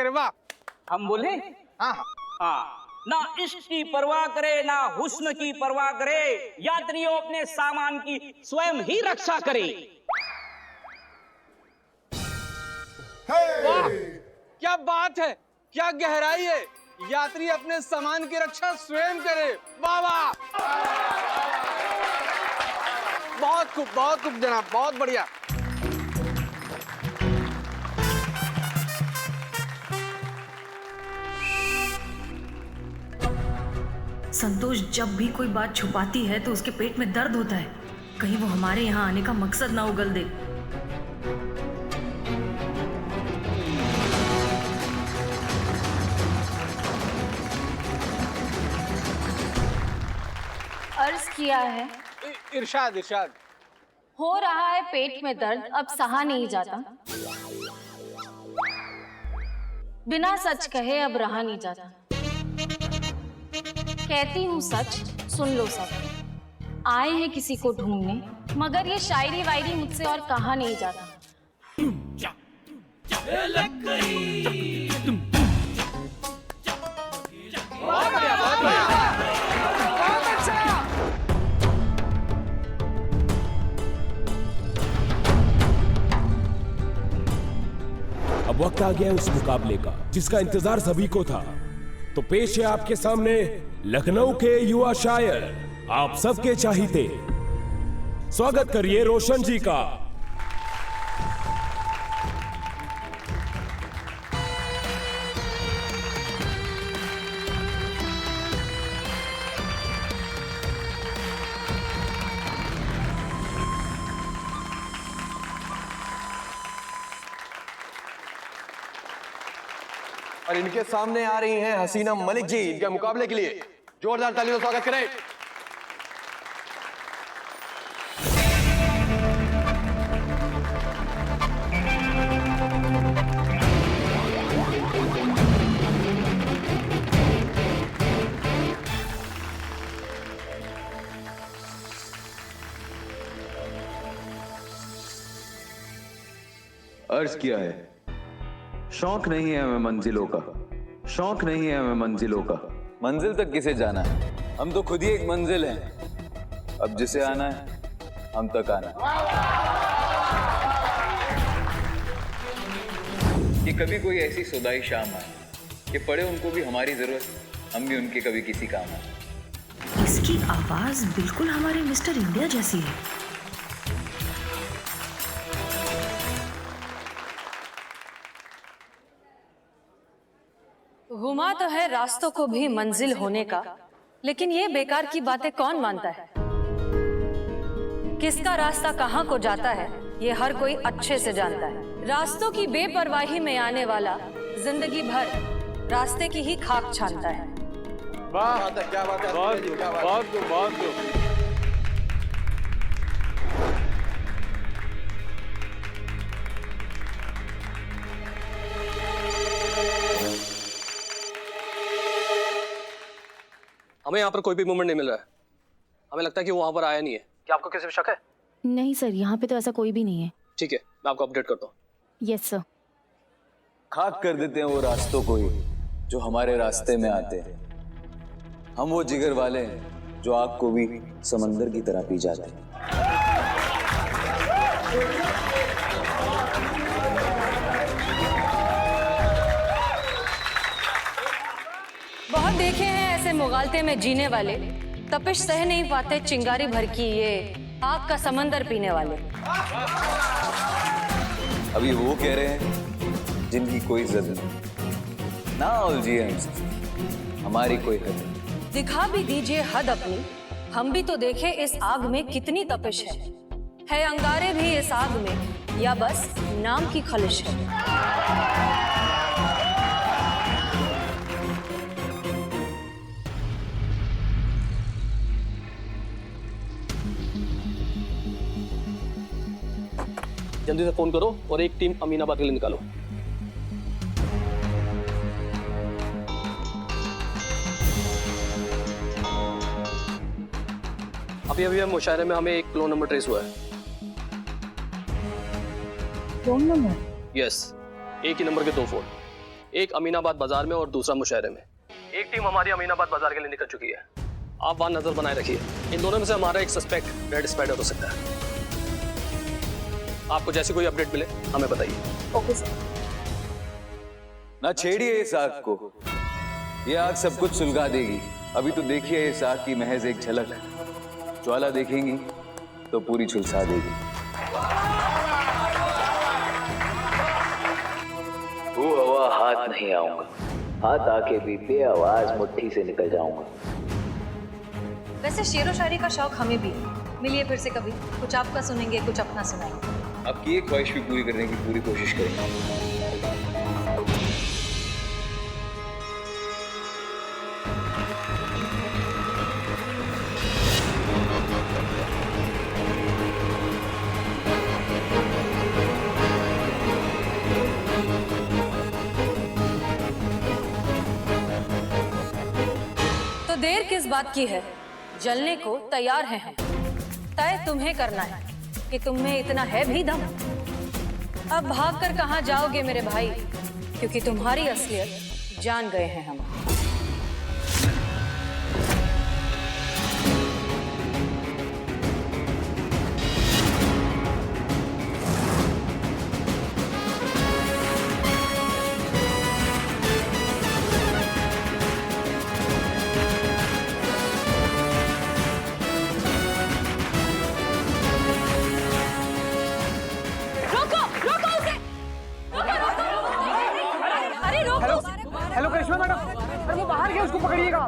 करे, वाह। हम बोले हाँ हाँ हाँ। ना इश्क की परवाह करे, ना हुस्न की परवाह करे, यात्रियों अपने सामान की स्वयं ही रक्षा करे। वाह, क्या बात है, क्या गहराई है। यात्री अपने सामान की रक्षा स्वयं करे, वाह वाह। बहुत खूब जनाब, बहुत बढ़िया। संतोष जब भी कोई बात छुपाती है तो उसके पेट में दर्द होता है। कहीं वो हमारे यहाँ आने का मकसद ना उगल दे। अर्ज किया है, इरशाद इरशाद। हो रहा है पेट में दर्द, अब सहा नहीं जाता। बिना सच कहे अब रहा नहीं जाता। कहती हूँ सच, सुन लो सब। आए हैं किसी को ढूंढने, मगर ये शायरी वायरी मुझसे और कहा नहीं जाता। बहुत बढ़िया, बहुत बढ़िया, बहुत अच्छा। अब वक्त आ गया है उस मुकाबले का जिसका इंतजार सभी को था। तो पेश है आपके सामने लखनऊ के युवा शायर, आप सबके चाहते, स्वागत करिए रोशन जी का। और इनके सामने आ रही हैं हसीना मलिक जी। इनके मुकाबले के लिए जोरदार तालियों से स्वागत करें। अर्ज किया है, शौक नहीं है हमें मंजिलों का, शौक नहीं है हमें मंजिलों का, मंजिल तक किसे जाना है, हम तो खुद ही एक मंजिल हैं, अब जिसे आना है हम तक आना है। कि कभी कोई ऐसी सुदाई शाम आए कि पड़े उनको भी हमारी जरूरत, हम भी उनके कभी किसी काम आए। इसकी आवाज बिल्कुल हमारे मिस्टर इंडिया जैसी है। गुमा तो है रास्तों को भी मंजिल होने का, लेकिन ये बेकार की बातें कौन मानता है। किसका रास्ता कहाँ को जाता है ये हर कोई अच्छे से जानता है। रास्तों की बेपरवाही में आने वाला जिंदगी भर रास्ते की ही खाक छानता है। वाह, क्या बात है, बहुत खूब, बहुत खूब, बहुत खूब। हमें यहाँ पर कोई भी मूवमेंट नहीं मिल रहा है। हमें लगता है कि वो वहाँ पर आया नहीं है। क्या आपको किसी पे शक है? नहीं सर, यहाँ पे तो ऐसा कोई भी नहीं है। ठीक है, मैं आपको अपडेट करता हूँ। Yes sir. खाक कर देते हैं वो रास्तों को ही जो हमारे रास्ते में आते हैं। हम वो जिगर वाले हैं जो आग को भी समंदर की तरह पी जाते हैं। बहुत देखे हैं ऐसे मुगालते में जीने वाले, तपिश सह नहीं पाते चिंगारी भर की ये आग का समंदर पीने वाले। अभी वो कह रहे हैं जिनकी कोई इज्जत नहीं, ना उलझिए हमसे, हमारी कोई हद नहीं। दिखा भी दीजिए हद अपनी, हम भी तो देखे इस आग में कितनी तपिश है अंगारे भी इस आग में या बस नाम की खलिश है। जल्दी से फोन करो और एक टीम अमीनाबाद के लिए निकालो। अभी अभी हम मुशायरे में हमें एक क्लोन नंबर ट्रेस हुआ है। Clone number? यस, एक ही नंबर के 2 फोन। एक अमीनाबाद बाजार में और दूसरा मुशहरे में। एक टीम हमारी अमीनाबाद बाजार के लिए निकल चुकी है, आप वहां नजर बनाए रखिए। इन दोनों में से हमारा एक सस्पेक्ट रेड स्पाइडर हो सकता है। आपको जैसी कोई अपडेट मिले हमें बताइए। Okay sir. ना छेड़िए इस आग को, ये आग सब कुछ सुलगा देगी। अभी तो देखिए इस आग की महज एक झलक, ज्वाला देखेंगी तो पूरी झुलसा देगी। वो हवा हाथ नहीं आऊंगा, हाथ आके भी बेआवाज मुट्ठी से निकल जाऊंगा। वैसे शेरो शायरी का शौक हमें भी है। मिलिए फिर से कभी, कुछ आपका सुनेंगे, कुछ अपना सुनाएंगे। आपकी एक ख्वाहिश भी पूरी करने की पूरी कोशिश करेंगे। तो देर किस बात की है, जलने को तैयार हैं हम। तय तुम्हें करना है कि तुम में इतना है भी दम। अब भागकर कहां जाओगे मेरे भाई, क्योंकि तुम्हारी असलियत जान गए हैं हम। हेलो करिश्मा मैडम, अरे वो बाहर गया, उसको पकड़िएगा।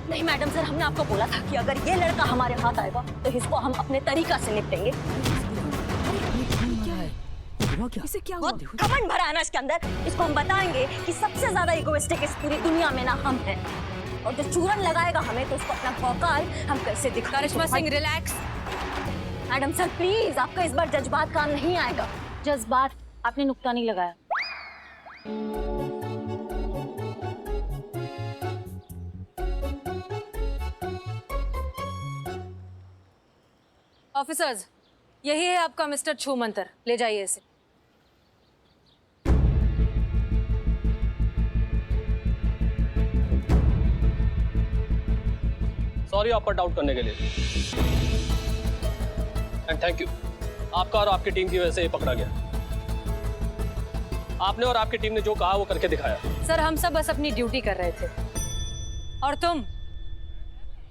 नहीं मैडम सर, हमने आपको बोला था कि अगर ये लड़का हमारे हाथ आएगा तो इसको हम अपने तरीका से निपटेंगे। इसे क्या हुआ? बहुत घमंड भरा है ना इसके अंदर। इसको हम बताएंगे कि सबसे ज्यादा इगोइस्टिक इस पूरी दुनिया में ना हम हैं, और जो चूरन लगाएगा हमें तो उसको अपना भौकाल हम कैसे दिखा। Karishma Singh relax. Madam sir please, आपका इस बार जज्बात काम नहीं आएगा। जज्बात आपने नुक्ता नहीं लगाया। ऑफिसर्स, यही है आपका मिस्टर छूमंतर, ले जाइए इसे। सॉरी आप पर डाउट करने के लिए, एंड थैंक यू। आपका और आपकी टीम की वजह से ये पकड़ा गया। आपने और आपकी टीम ने जो कहा वो करके दिखाया। सर, हम सब बस अपनी ड्यूटी कर रहे थे, और तुम,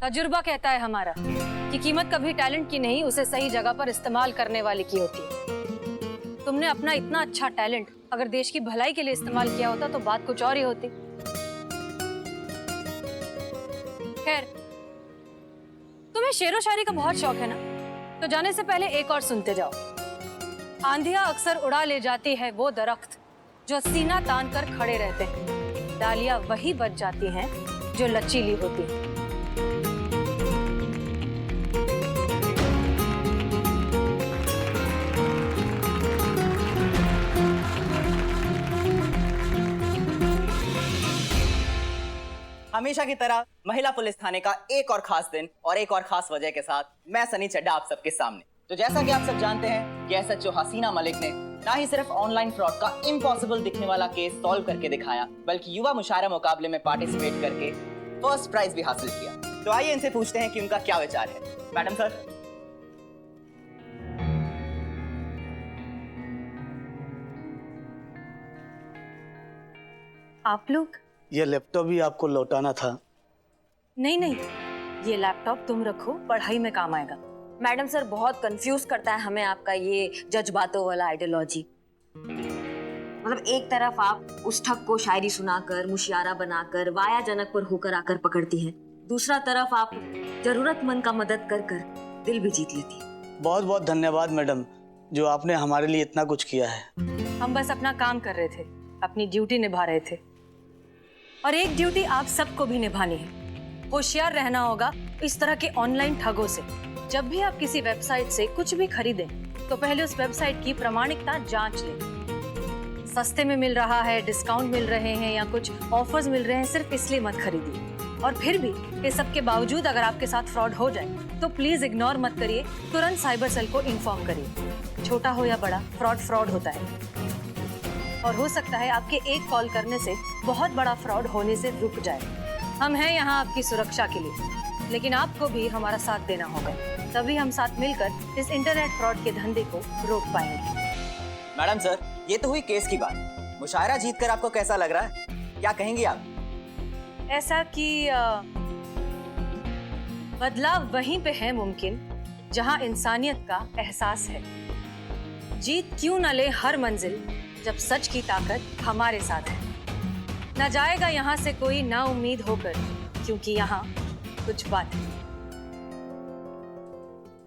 तजुर्बा कहता है हमारा कि कीमत कभी टैलेंट की नहीं, उसे सही जगह पर इस्तेमाल करने वाले की होती है। तुमने अपना इतना अच्छा टैलेंट अगर देश की भलाई के लिए इस्तेमाल किया होता तो बात कुछ और ही होती। खैर, तुम्हें शेरो शायरी का बहुत शौक है ना, तो जाने से पहले एक और सुनते जाओ। आंधियां अक्सर उड़ा ले जाती है वो दरख्त जो सीना तान कर खड़े रहते हैं, डालियां वही बच जाती हैं जो लचीली होती हैं। हमेशा की तरह महिला पुलिस थाने का एक और खास दिन और एक और खास वजह के साथ मैं सनी चड्ढा आप सबके सामने। तो जैसा कि आप सब जानते हैं कि एसएचओ हसीना मलिक ने ना ही सिर्फ ऑनलाइन फ्रॉड का इम्पॉसिबल दिखने वाला केस सॉल्व करके दिखाया, बल्कि युवा मुशायरा मुकाबले में पार्टिसिपेट करके फर्स्ट प्राइज भी हासिल किया। तो आइए इनसे पूछते हैं कि उनका क्या विचार है। Madam sir. आप लोग? ये लैपटॉप भी आपको लौटाना था। नहीं नहीं, ये लैपटॉप तुम रखो, पढ़ाई में काम आएगा। मैडम सर, बहुत कंफ्यूज करता है हमें आपका ये जज्बातों वाला आइडियोलॉजी। मतलब एक तरफ आप उस ठग को शायरी सुनाकर, मुशियारा बनाकर, वाया जनक पर होकर आकर पकड़ती हैं, दूसरा तरफ आप जरूरतमंद का मदद कर कर दिल भी जीत लेती है। बहुत बहुत धन्यवाद मैडम, जो आपने हमारे लिए इतना कुछ किया है। हम बस अपना काम कर रहे थे, अपनी ड्यूटी निभा रहे थे, और एक ड्यूटी आप सबको भी निभानी है। होशियार रहना होगा इस तरह के ऑनलाइन ठगों से। जब भी आप किसी वेबसाइट से कुछ भी खरीदें तो पहले उस वेबसाइट की प्रामाणिकता जांच लें। सस्ते में मिल रहा है, डिस्काउंट मिल रहे हैं या कुछ ऑफर्स मिल रहे हैं, सिर्फ इसलिए मत खरीदिए। और फिर भी इस सब के बावजूद अगर आपके साथ फ्रॉड हो जाए तो प्लीज इग्नोर मत करिए, तुरंत साइबर सेल को इन्फॉर्म करिए। छोटा हो या बड़ा, फ्रॉड होता है, और हो सकता है आपके एक कॉल करने से बहुत बड़ा फ्रॉड होने से रुक जाए। हम हैं यहाँ आपकी सुरक्षा के लिए, लेकिन आपको भी हमारा साथ देना होगा, तभी हम साथ मिलकर इस इंटरनेट फ्रॉड के धंधे को रोक पाएंगे। मैडम सर, ये तो हुई केस की बात। मुशायरा जीतकर आपको कैसा लग रहा है, क्या कहेंगी आप? ऐसा कि बदलाव वहीं पे है मुमकिन जहां इंसानियत का एहसास है। जीत क्यों न ले हर मंजिल जब सच की ताकत हमारे साथ है। न जाएगा यहाँ से कोई ना उम्मीद होकर, क्योंकि यहाँ कुछ बात है।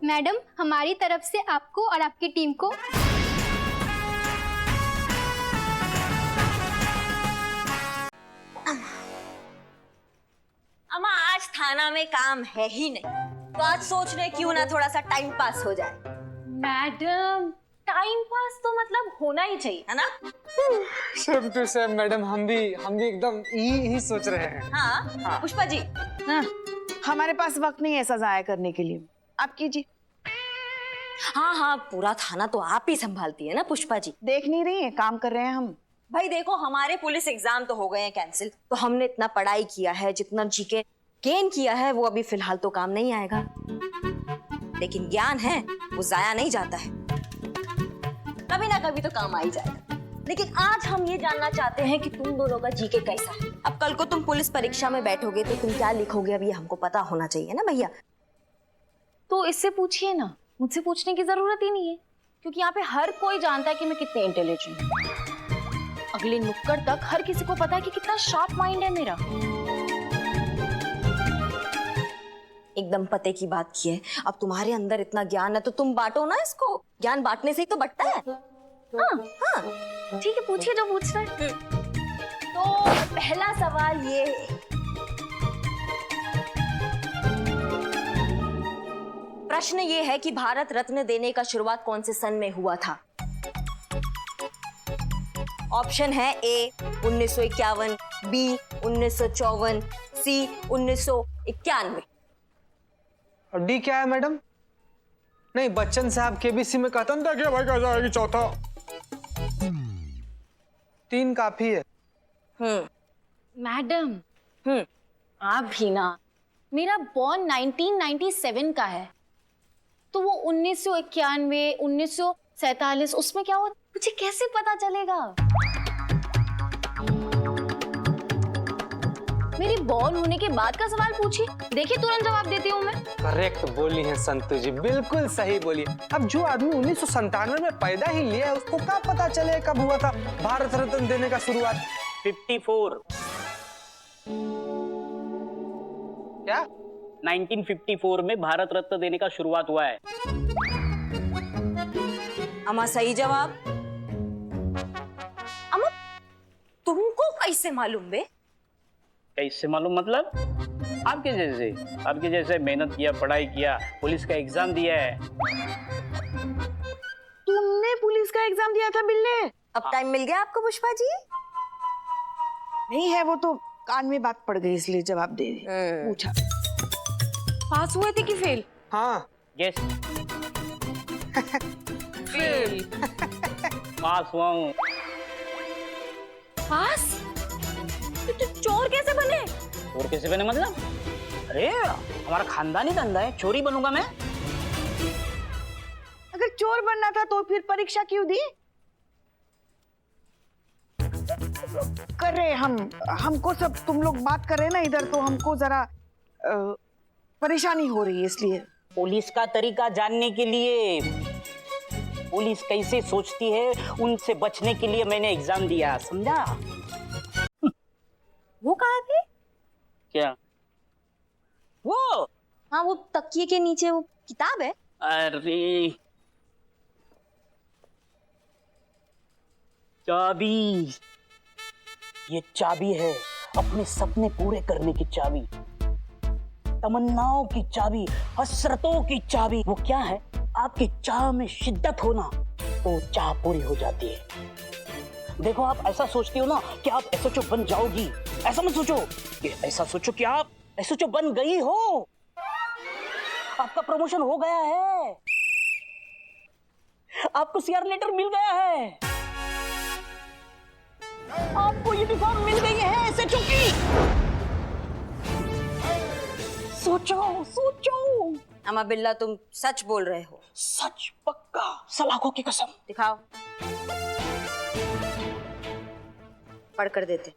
मैडम, हमारी तरफ से आपको और आपकी टीम को अम्मा, आज थाना में काम है ही नहीं, तो आज सोच रहे क्यों ना थोड़ा सा टाइम पास हो जाए। मैडम, टाइम पास तो मतलब होना ही चाहिए, है ना? सेम टू सेम मैडम, हम भी एकदम यही सोच रहे हैं। हाँ। पुष्पा जी। हाँ, हमारे पास वक्त नहीं है ऐसा जाया करने के लिए, आप कीजिए। हाँ, पूरा थाना तो आप ही संभालती है ना पुष्पा जी। देख नहीं रही है, काम कर रहे हैं हम। भाई देखो, हमारे पुलिस एग्जाम तो हो गए हैं कैंसिल, तो हमने इतना पढ़ाई किया है, जितना जीके गेन किया है वो अभी फिलहाल तो काम नहीं आएगा, लेकिन ज्ञान है वो जाया नहीं जाता है, कभी ना कभी तो काम आ ही जाएगा। लेकिन आज हम ये जानना चाहते हैं कि तुम दोनों का जीके कैसा है। अब कल को तुम पुलिस परीक्षा में बैठोगे तो तुम क्या लिखोगे, अब ये हमको पता होना चाहिए ना भैया। तो इससे पूछिए ना, मुझसे पूछने की जरूरत ही नहीं है, क्योंकि यहाँ पे हर कोई जानता है कि मैं कितने इंटेलिजेंट हूँ। अगले नुक्कड़ तक हर किसी को पता है कि कितना शार्प माइंड है मेरा। एकदम पते की बात की है। अब तुम्हारे अंदर इतना ज्ञान है तो तुम बांटो ना इसको, ज्ञान बांटने से ही तो बढ़ता है। हाँ, ठीक है, पूछिए जो पूछ रहे हैं। तो पहला सवाल ये है, प्रश्न ये है कि भारत रत्न देने का शुरुआत कौन से सन में हुआ था? ऑप्शन है ए 1951, बी 1954, सी 1991। और डी क्या है मैडम? नहीं, बच्चन साहब केबीसी में कहता था कि भाई कैसा आएगी चौथा। 3 काफी है। मैडम आप भी ना, मेरा बॉर्न 1997 का है, तो वो 1991, 1947 उसमें क्या हुआ मुझे कैसे पता चलेगा? मेरी बॉर्न होने के बाद का सवाल पूछिए, देखिए तुरंत जवाब देती हूँ मैं। करेक्ट बोली है संतु जी, बिल्कुल सही बोली। अब जो आदमी 1997 में पैदा ही लिया है उसको क्या पता चले कब हुआ था भारत रत्न देने का शुरुआत? 54। क्या? 1954 में भारत रत्न देने का शुरुआत हुआ है। अमा सही जवाब। अमा तुमको कैसे मालूम बे? कैसे मालूम मतलब? आपके जैसे मेहनत किया, पढ़ाई किया, पुलिस का एग्जाम दिया है। तुमने पुलिस का एग्जाम दिया था बिल्ले? अब टाइम मिल गया आपको पुष्पा जी? नहीं है, वो तो कान में बात पड़ गई इसलिए जवाब दे पूछा। पास हुए थे कि फेल? हाँ। यस। फेल। पास हुआ हूँ। पास? तो चोर कैसे बने? चोर कैसे बने मतलब? अरे हमारा खानदानी धंधा है, चोरी बनूंगा मैं? अगर चोर बनना था तो फिर परीक्षा क्यों दी? कर रहे हमको सब, तुम लोग बात कर रहे हैं ना इधर, तो हमको जरा परेशानी हो रही है इसलिए। पुलिस का तरीका जानने के लिए, पुलिस कैसे सोचती है उनसे बचने के लिए मैंने एग्जाम दिया, समझा? वो कहाँ थे? क्या? वो? हाँ, वो तकिए के नीचे वो किताब है। अरे चाबी, ये चाबी है अपने सपने पूरे करने की चाबी, तमन्नाओं की चाबी, हसरतों की चाबी। वो क्या है? आपकी चाह में शिद्दत होना तो चाह पूरी हो जाती है। देखो आप ऐसा सोचती हो ना कि आप एसएचओ बन जाओगी, ऐसा मत सोचो कि ऐसा सोचो कि आप एसएचओ बन गई हो, आपका प्रमोशन हो गया है, आपको सीआर लेटर मिल गया है, आपको यूनिफॉर्म मिल गई है एसएचओ की। सोचो सोचो। अमा बिल्ला तुम सच बोल रहे हो? सच पक्का, सलाखों की कसम। दिखाओ। पढ़ कर देते।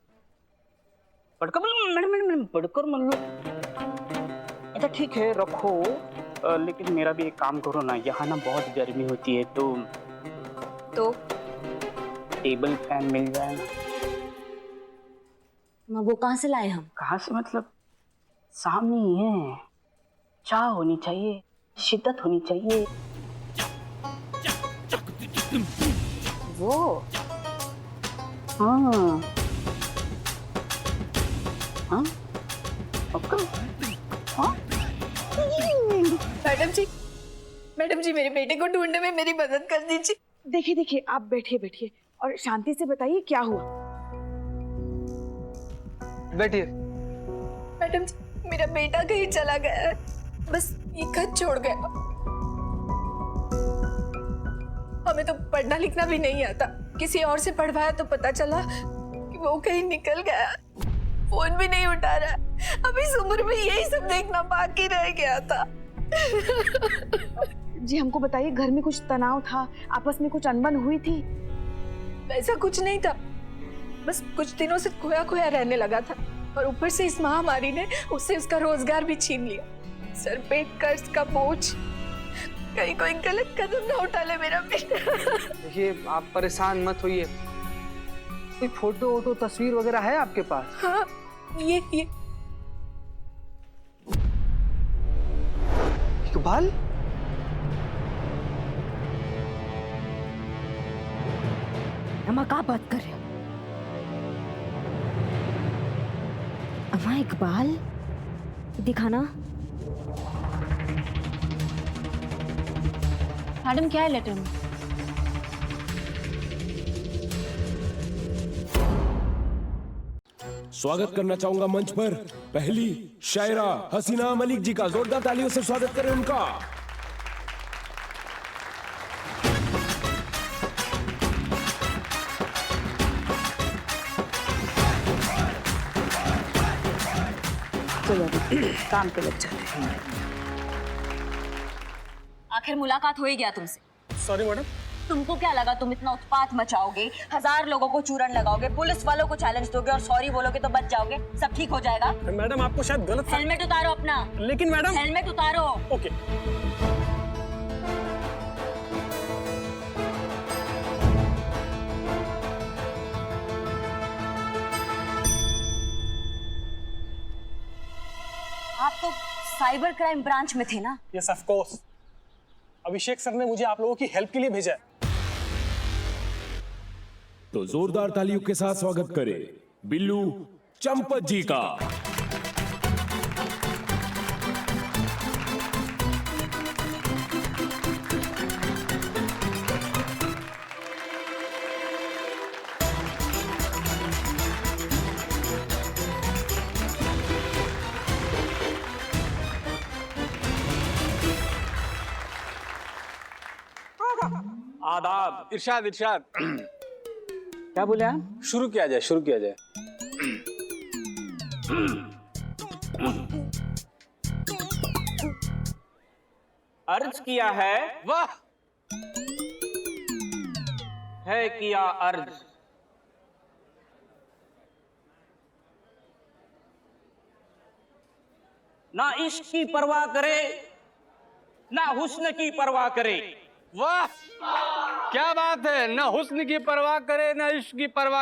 पढ़कर मैडम पढ़कर मतलब अच्छा ठीक है रखो, लेकिन मेरा भी एक काम करो ना, यहाँ ना बहुत गर्मी होती है तो टेबल फैन मिल जाए ना। वो कहाँ से लाए हम? कहाँ से मतलब? सामने ही है। चाह होनी चाहिए, शिद्दत होनी चाहिए। वो हाँ हाँ हाँ। मैडम जी मेरे बेटे को ढूंढने में मेरी मदद कर दीजिए। देखिए देखिए, आप बैठिए बैठिए और शांति से बताइए क्या हुआ। बैठिए। मैडम जी, मेरा बेटा कहीं चला गया है, बस ये घर छोड़ गया। हमें तो पढ़ना लिखना भी नहीं आता, किसी और से पढ़वाया तो पता चला कि वो कहीं निकल गया, फोन भी नहीं उठा रहा। अब इस उम्र में यही सब देखना बाकी रह गया था। जी हमको बताइए, घर में कुछ तनाव था, आपस में कुछ अनबन हुई थी? वैसा कुछ नहीं था, बस कुछ दिनों से खोया खोया रहने लगा था, और ऊपर से इस महामारी ने उससे उसका रोजगार भी छीन लिया। सर पे कर्ज का बोझ, कहीं कोई गलत कदम ना उठा ले मेरा बेटा। देखिए आप परेशान मत होइए, कोई फोटो वोटो तस्वीर वगैरह है आपके पास? हाँ ये इकबाल, अम्मा क्या बात कर रहे हो? अम्मा इकबाल दिखाना। मैडम क्या है लेटर में? स्वागत करना चाहूंगा मंच पर पहली शायरा हसीना मलिक जी का। जोरदार तालियों से स्वागत करें उनका। काम पे लग जाते हैं। आखिर मुलाकात हो ही गया तुमसे। Sorry madam. तुमको क्या लगा तुम इतना उत्पात मचाओगे, 1000 लोगों को चूरन लगाओगे, पुलिस वालों को चैलेंज दोगे और सॉरी बोलोगे तो बच जाओगे, सब ठीक हो जाएगा? मैडम आपको शायद गलत। हेलमेट उतारो अपना। लेकिन मैडम। हेलमेट उतारो। ओके। आप तो साइबर क्राइम ब्रांच में थे ना? Yes of course. Abhishek sir ने मुझे आप लोगों की हेल्प के लिए भेजा है। तो जोरदार तालियों के साथ स्वागत करें बिल्लू चंपत जी का। आदाब। इरशाद इरशाद। क्या बोले आप? शुरू किया जाए, शुरू किया जाए। अर्ज किया है। वाह। है किया अर्ज। ना इश्क की परवाह करे, ना हुस्न की परवाह करे। वाह क्या बात है। ना हुस्न की परवाह करे, ना इश्क की परवाह